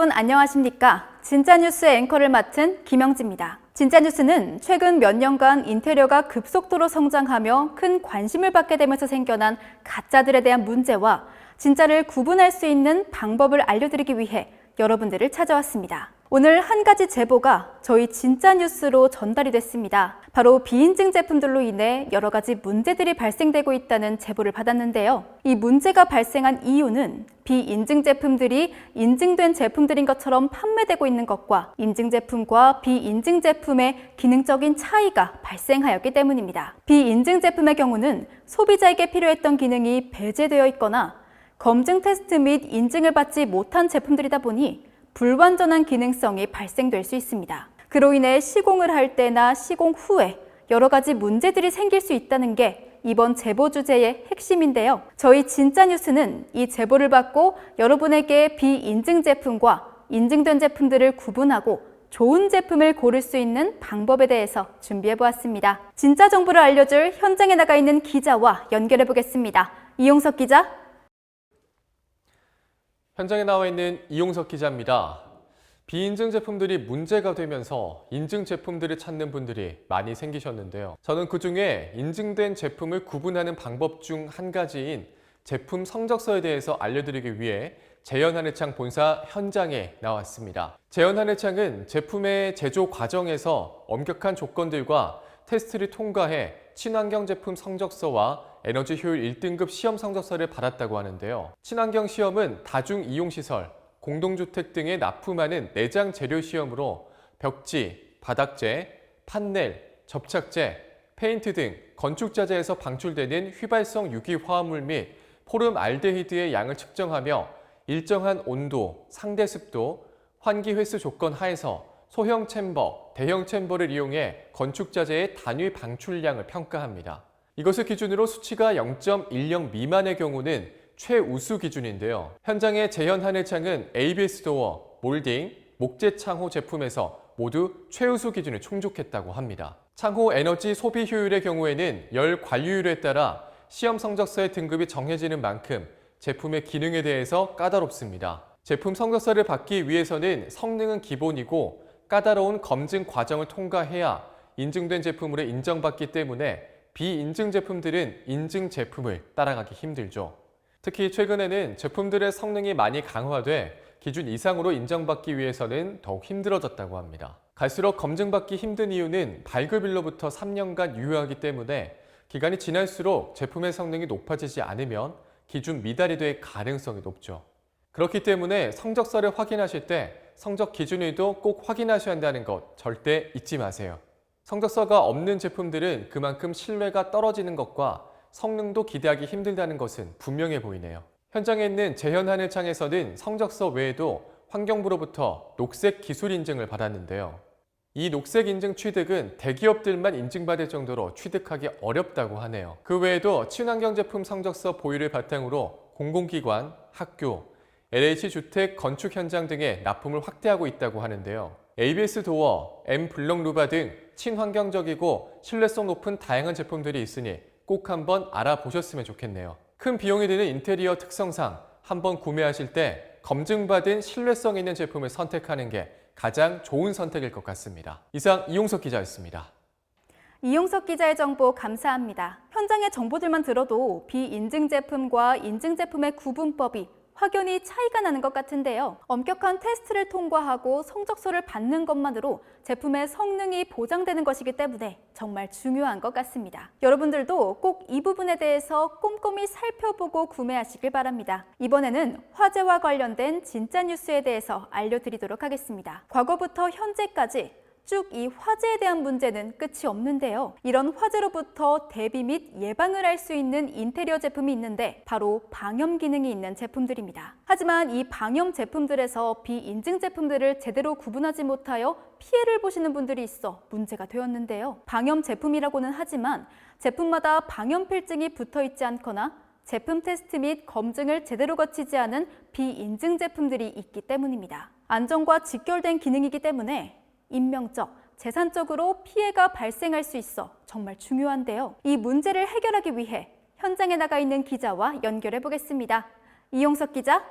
여러분 안녕하십니까? 진짜뉴스의 앵커를 맡은 김영지입니다. 진짜뉴스는 최근 몇 년간 인테리어가 급속도로 성장하며 큰 관심을 받게 되면서 생겨난 가짜들에 대한 문제와 진짜를 구분할 수 있는 방법을 알려드리기 위해 여러분들을 찾아왔습니다. 오늘 한 가지 제보가 저희 진짜뉴스로 전달이 됐습니다. 바로 비인증 제품들로 인해 여러 가지 문제들이 발생되고 있다는 제보를 받았는데요. 이 문제가 발생한 이유는 비인증 제품들이 인증된 제품들인 것처럼 판매되고 있는 것과 인증 제품과 비인증 제품의 기능적인 차이가 발생하였기 때문입니다. 비인증 제품의 경우는 소비자에게 필요했던 기능이 배제되어 있거나 검증 테스트 및 인증을 받지 못한 제품들이다 보니 불완전한 기능성이 발생될 수 있습니다. 그로 인해 시공을 할 때나 시공 후에 여러 가지 문제들이 생길 수 있다는 게 이번 제보 주제의 핵심인데요. 저희 진짜뉴스는 이 제보를 받고 여러분에게 비인증 제품과 인증된 제품들을 구분하고 좋은 제품을 고를 수 있는 방법에 대해서 준비해 보았습니다. 진짜 정보를 알려줄 현장에 나가 있는 기자와 연결해 보겠습니다. 이용석 기자. 현장에 나와 있는 이용석 기자입니다. 비인증 제품들이 문제가 되면서 인증 제품들을 찾는 분들이 많이 생기셨는데요. 저는 그중에 인증된 제품을 구분하는 방법 중 한 가지인 제품 성적서에 대해서 알려드리기 위해 재현하늘창 본사 현장에 나왔습니다. 재현하늘창은 제품의 제조 과정에서 엄격한 조건들과 테스트를 통과해 친환경 제품 성적서와 에너지 효율 1등급 시험 성적서를 받았다고 하는데요. 친환경 시험은 다중이용시설, 공동주택 등에 납품하는 내장 재료 시험으로 벽지, 바닥재, 판넬, 접착제, 페인트 등 건축자재에서 방출되는 휘발성 유기화합물 및 포름알데히드의 양을 측정하며 일정한 온도, 상대 습도, 환기 횟수 조건 하에서 소형 챔버, 대형 챔버를 이용해 건축자재의 단위 방출량을 평가합니다. 이것을 기준으로 수치가 0.10 미만의 경우는 최우수 기준인데요. 현장의 재현하늘창은 ABS 도어, 몰딩, 목재 창호 제품에서 모두 최우수 기준을 충족했다고 합니다. 창호 에너지 소비 효율의 경우에는 열 관리율에 따라 시험 성적서의 등급이 정해지는 만큼 제품의 기능에 대해서 까다롭습니다. 제품 성적서를 받기 위해서는 성능은 기본이고 까다로운 검증 과정을 통과해야 인증된 제품으로 인정받기 때문에 비인증 제품들은 인증 제품을 따라가기 힘들죠. 특히 최근에는 제품들의 성능이 많이 강화돼 기준 이상으로 인정받기 위해서는 더욱 힘들어졌다고 합니다. 갈수록 검증받기 힘든 이유는 발급일로부터 3년간 유효하기 때문에 기간이 지날수록 제품의 성능이 높아지지 않으면 기준 미달이 될 가능성이 높죠. 그렇기 때문에 성적서를 확인하실 때 성적 기준일도 꼭 확인하셔야 한다는 것 절대 잊지 마세요. 성적서가 없는 제품들은 그만큼 신뢰가 떨어지는 것과 성능도 기대하기 힘들다는 것은 분명해 보이네요. 현장에 있는 재현하늘창에서는 성적서 외에도 환경부로부터 녹색 기술 인증을 받았는데요. 이 녹색 인증 취득은 대기업들만 인증받을 정도로 취득하기 어렵다고 하네요. 그 외에도 친환경 제품 성적서 보유를 바탕으로 공공기관, 학교, LH 주택 건축 현장 등에 납품을 확대하고 있다고 하는데요. ABS 도어, M 블럭 루바 등 친환경적이고 신뢰성 높은 다양한 제품들이 있으니 꼭 한번 알아보셨으면 좋겠네요. 큰 비용이 드는 인테리어 특성상 한번 구매하실 때 검증받은 신뢰성 있는 제품을 선택하는 게 가장 좋은 선택일 것 같습니다. 이상 이용석 기자였습니다. 이용석 기자의 정보 감사합니다. 현장의 정보들만 들어도 비인증 제품과 인증 제품의 구분법이 확연히 차이가 나는 것 같은데요. 엄격한 테스트를 통과하고 성적서를 받는 것만으로 제품의 성능이 보장되는 것이기 때문에 정말 중요한 것 같습니다. 여러분들도 꼭 이 부분에 대해서 꼼꼼히 살펴보고 구매하시길 바랍니다. 이번에는 화재와 관련된 진짜 뉴스에 대해서 알려드리도록 하겠습니다. 과거부터 현재까지 쭉 이 화재에 대한 문제는 끝이 없는데요. 이런 화재로부터 대비 및 예방을 할 수 있는 인테리어 제품이 있는데 바로 방염 기능이 있는 제품들입니다. 하지만 이 방염 제품들에서 비인증 제품들을 제대로 구분하지 못하여 피해를 보시는 분들이 있어 문제가 되었는데요. 방염 제품이라고는 하지만 제품마다 방염 필증이 붙어 있지 않거나 제품 테스트 및 검증을 제대로 거치지 않은 비인증 제품들이 있기 때문입니다. 안전과 직결된 기능이기 때문에 인명적, 재산적으로 피해가 발생할 수 있어 정말 중요한데요. 이 문제를 해결하기 위해 현장에 나가 있는 기자와 연결해 보겠습니다. 이용석 기자.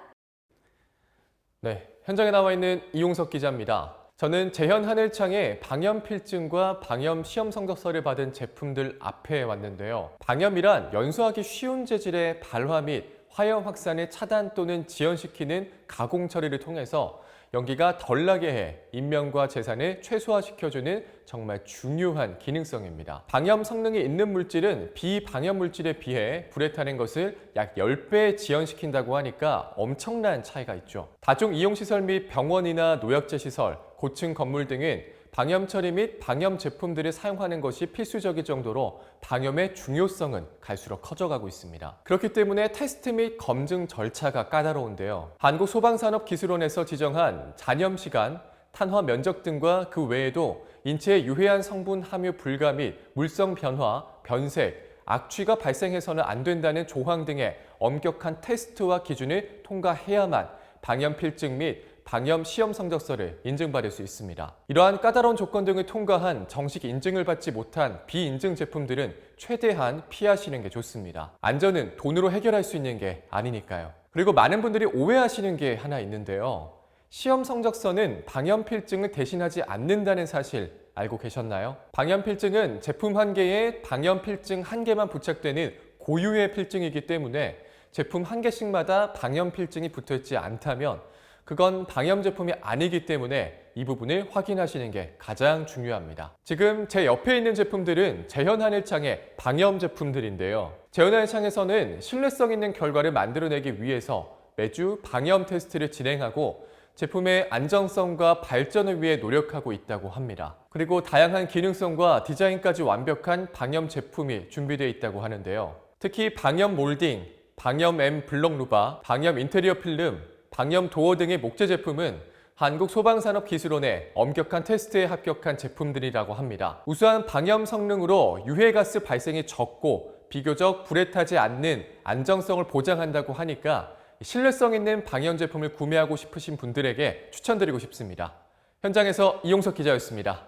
네, 현장에 나와 있는 이용석 기자입니다. 저는 재현 하늘창의 방염 필증과 방염 시험 성적서를 받은 제품들 앞에 왔는데요. 방염이란 연소하기 쉬운 재질의 발화 및 화염 확산을 차단 또는 지연시키는 가공 처리를 통해서 연기가 덜 나게 해 인명과 재산을 최소화시켜주는 정말 중요한 기능성입니다. 방염 성능이 있는 물질은 비방염 물질에 비해 불에 타는 것을 약 10배 지연시킨다고 하니까 엄청난 차이가 있죠. 다중 이용시설 및 병원이나 노약자 시설, 고층 건물 등은 방염 처리 및 방염 제품들을 사용하는 것이 필수적일 정도로 방염의 중요성은 갈수록 커져가고 있습니다. 그렇기 때문에 테스트 및 검증 절차가 까다로운데요. 한국소방산업기술원에서 지정한 잔염 시간, 탄화 면적 등과 그 외에도 인체에 유해한 성분 함유 불가 및 물성 변화, 변색, 악취가 발생해서는 안 된다는 조항 등의 엄격한 테스트와 기준을 통과해야만 방염 필증 및 방염 시험 성적서를 인증받을 수 있습니다. 이러한 까다로운 조건 등을 통과한 정식 인증을 받지 못한 비인증 제품들은 최대한 피하시는 게 좋습니다. 안전은 돈으로 해결할 수 있는 게 아니니까요. 그리고 많은 분들이 오해하시는 게 하나 있는데요. 시험 성적서는 방염 필증을 대신하지 않는다는 사실 알고 계셨나요? 방염 필증은 제품 한 개에 방염 필증 한 개만 부착되는 고유의 필증이기 때문에 제품 한 개씩마다 방염 필증이 붙어있지 않다면 그건 방염 제품이 아니기 때문에 이 부분을 확인하시는 게 가장 중요합니다. 지금 제 옆에 있는 제품들은 재현 하늘창의 방염 제품들인데요. 재현 하늘창에서는 신뢰성 있는 결과를 만들어내기 위해서 매주 방염 테스트를 진행하고 제품의 안정성과 발전을 위해 노력하고 있다고 합니다. 그리고 다양한 기능성과 디자인까지 완벽한 방염 제품이 준비되어 있다고 하는데요. 특히 방염 몰딩, 방염 M 블록 루바, 방염 인테리어 필름, 방염 도어 등의 목재 제품은 한국소방산업기술원의 엄격한 테스트에 합격한 제품들이라고 합니다. 우수한 방염 성능으로 유해가스 발생이 적고 비교적 불에 타지 않는 안정성을 보장한다고 하니까 신뢰성 있는 방염 제품을 구매하고 싶으신 분들에게 추천드리고 싶습니다. 현장에서 이용석 기자였습니다.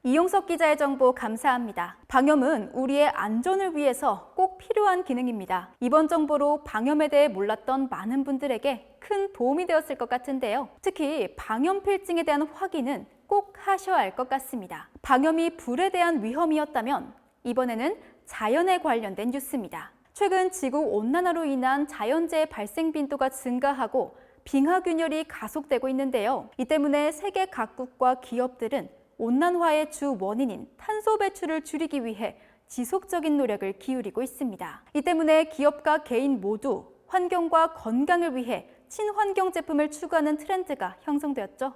이용석 기자의 정보 감사합니다. 방염은 우리의 안전을 위해서 꼭 필요한 기능입니다. 이번 정보로 방염에 대해 몰랐던 많은 분들에게 큰 도움이 되었을 것 같은데요. 특히 방염 필증에 대한 확인은 꼭 하셔야 할 것 같습니다. 방염이 불에 대한 위험이었다면 이번에는 자연에 관련된 뉴스입니다. 최근 지구온난화로 인한 자연재해 발생 빈도가 증가하고 빙하균열이 가속되고 있는데요. 이 때문에 세계 각국과 기업들은 온난화의 주 원인인 탄소 배출을 줄이기 위해 지속적인 노력을 기울이고 있습니다. 이 때문에 기업과 개인 모두 환경과 건강을 위해 친환경 제품을 추구하는 트렌드가 형성되었죠.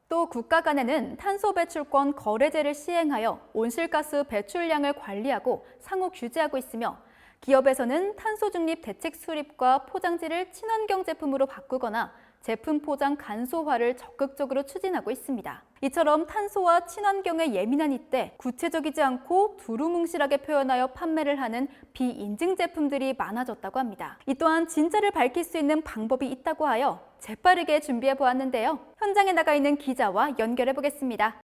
또 국가 간에는 탄소 배출권 거래제를 시행하여 온실가스 배출량을 관리하고 상호 규제하고 있으며 기업에서는 탄소 중립 대책 수립과 포장지를 친환경 제품으로 바꾸거나 제품 포장 간소화를 적극적으로 추진하고 있습니다. 이처럼 탄소와 친환경에 예민한 이때 구체적이지 않고 두루뭉실하게 표현하여 판매를 하는 비인증 제품들이 많아졌다고 합니다. 이 또한 진짜를 밝힐 수 있는 방법이 있다고 하여 재빠르게 준비해 보았는데요. 현장에 나가 있는 기자와 연결해 보겠습니다.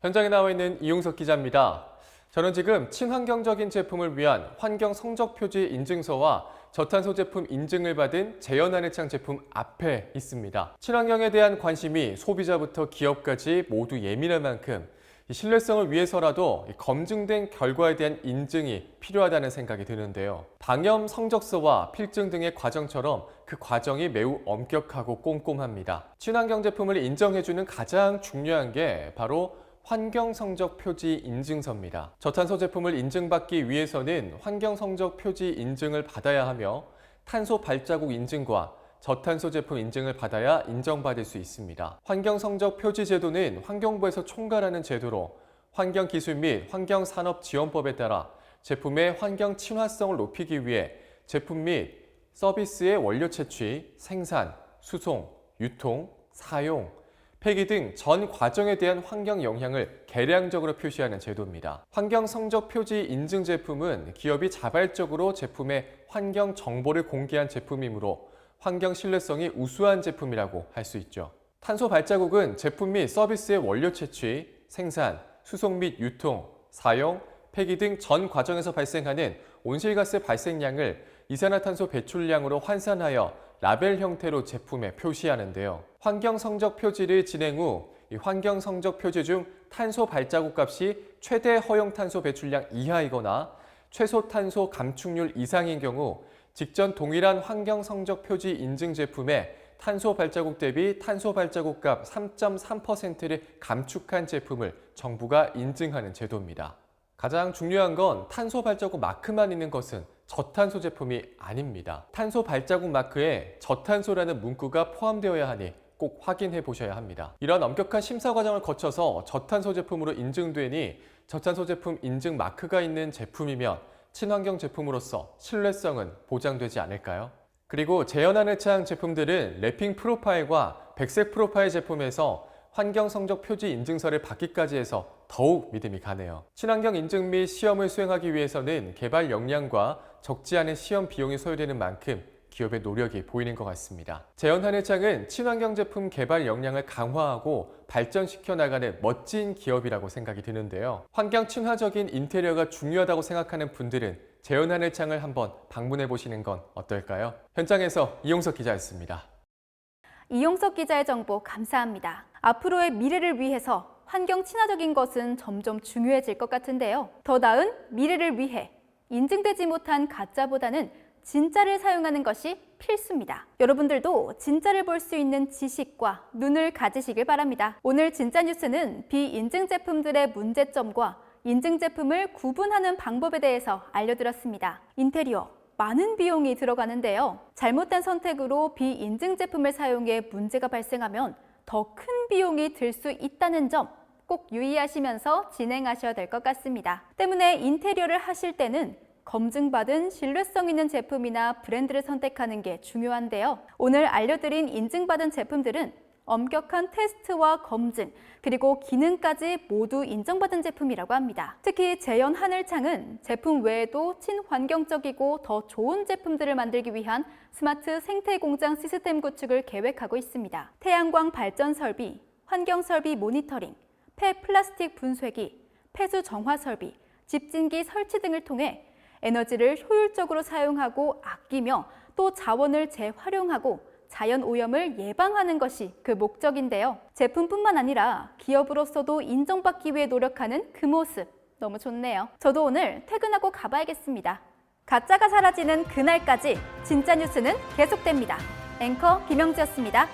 현장에 나와 있는 이용석 기자입니다. 저는 지금 친환경적인 제품을 위한 환경 성적 표지 인증서와 저탄소 제품 인증을 받은 재현 하늘창 제품 앞에 있습니다. 친환경에 대한 관심이 소비자부터 기업까지 모두 예민할 만큼 신뢰성을 위해서라도 검증된 결과에 대한 인증이 필요하다는 생각이 드는데요. 방염 성적서와 필증 등의 과정처럼 그 과정이 매우 엄격하고 꼼꼼합니다. 친환경 제품을 인정해주는 가장 중요한 게 바로 환경성적 표지 인증서입니다. 저탄소 제품을 인증받기 위해서는 환경성적 표지 인증을 받아야 하며 탄소 발자국 인증과 저탄소 제품 인증을 받아야 인정받을 수 있습니다. 환경성적 표지 제도는 환경부에서 총괄하는 제도로 환경기술 및 환경산업지원법에 따라 제품의 환경 친화성을 높이기 위해 제품 및 서비스의 원료 채취, 생산, 수송, 유통, 사용, 폐기 등 전 과정에 대한 환경 영향을 계량적으로 표시하는 제도입니다. 환경 성적 표지 인증 제품은 기업이 자발적으로 제품의 환경 정보를 공개한 제품이므로 환경 신뢰성이 우수한 제품이라고 할 수 있죠. 탄소 발자국은 제품 및 서비스의 원료 채취, 생산, 수송 및 유통, 사용, 폐기 등 전 과정에서 발생하는 온실가스 발생량을 이산화탄소 배출량으로 환산하여 라벨 형태로 제품에 표시하는데요. 환경 성적 표지를 진행 후 이 환경 성적 표지 중 탄소 발자국 값이 최대 허용 탄소 배출량 이하이거나 최소 탄소 감축률 이상인 경우 직전 동일한 환경 성적 표지 인증 제품에 탄소 발자국 대비 탄소 발자국 값 3.3%를 감축한 제품을 정부가 인증하는 제도입니다. 가장 중요한 건 탄소 발자국 마크만 있는 것은 저탄소 제품이 아닙니다. 탄소 발자국 마크에 저탄소라는 문구가 포함되어야 하니 꼭 확인해 보셔야 합니다. 이런 엄격한 심사 과정을 거쳐서 저탄소 제품으로 인증되니 저탄소 제품 인증 마크가 있는 제품이면 친환경 제품으로서 신뢰성은 보장되지 않을까요? 그리고 재현하는 차량 제품들은 랩핑 프로파일과 백색 프로파일 제품에서 환경 성적 표지 인증서를 받기까지 해서 더욱 믿음이 가네요. 친환경 인증 및 시험을 수행하기 위해서는 개발 역량과 적지 않은 시험 비용이 소요되는 만큼 기업의 노력이 보이는 것 같습니다. 재현하늘창은 친환경 제품 개발 역량을 강화하고 발전시켜 나가는 멋진 기업이라고 생각이 드는데요. 환경 친화적인 인테리어가 중요하다고 생각하는 분들은 재현하늘창을 한번 방문해 보시는 건 어떨까요? 현장에서 이용석 기자였습니다. 이용석 기자의 정보 감사합니다. 앞으로의 미래를 위해서 환경 친화적인 것은 점점 중요해질 것 같은데요. 더 나은 미래를 위해 인증되지 못한 가짜보다는 진짜를 사용하는 것이 필수입니다. 여러분들도 진짜를 볼 수 있는 지식과 눈을 가지시길 바랍니다. 오늘 진짜 뉴스는 비인증 제품들의 문제점과 인증 제품을 구분하는 방법에 대해서 알려드렸습니다. 인테리어, 많은 비용이 들어가는데요. 잘못된 선택으로 비인증 제품을 사용해 문제가 발생하면 더 큰 비용이 들 수 있다는 점 꼭 유의하시면서 진행하셔야 될 것 같습니다. 때문에 인테리어를 하실 때는 검증받은 신뢰성 있는 제품이나 브랜드를 선택하는 게 중요한데요. 오늘 알려드린 인증받은 제품들은 엄격한 테스트와 검증, 그리고 기능까지 모두 인정받은 제품이라고 합니다. 특히 재현 하늘창은 제품 외에도 친환경적이고 더 좋은 제품들을 만들기 위한 스마트 생태 공장 시스템 구축을 계획하고 있습니다. 태양광 발전 설비, 환경 설비 모니터링, 폐 플라스틱 분쇄기, 폐수 정화 설비, 집진기 설치 등을 통해 에너지를 효율적으로 사용하고 아끼며 또 자원을 재활용하고 자연 오염을 예방하는 것이 그 목적인데요. 제품뿐만 아니라 기업으로서도 인정받기 위해 노력하는 그 모습 너무 좋네요. 저도 오늘 퇴근하고 가봐야겠습니다. 가짜가 사라지는 그날까지 진짜 뉴스는 계속됩니다. 앵커 김영지였습니다.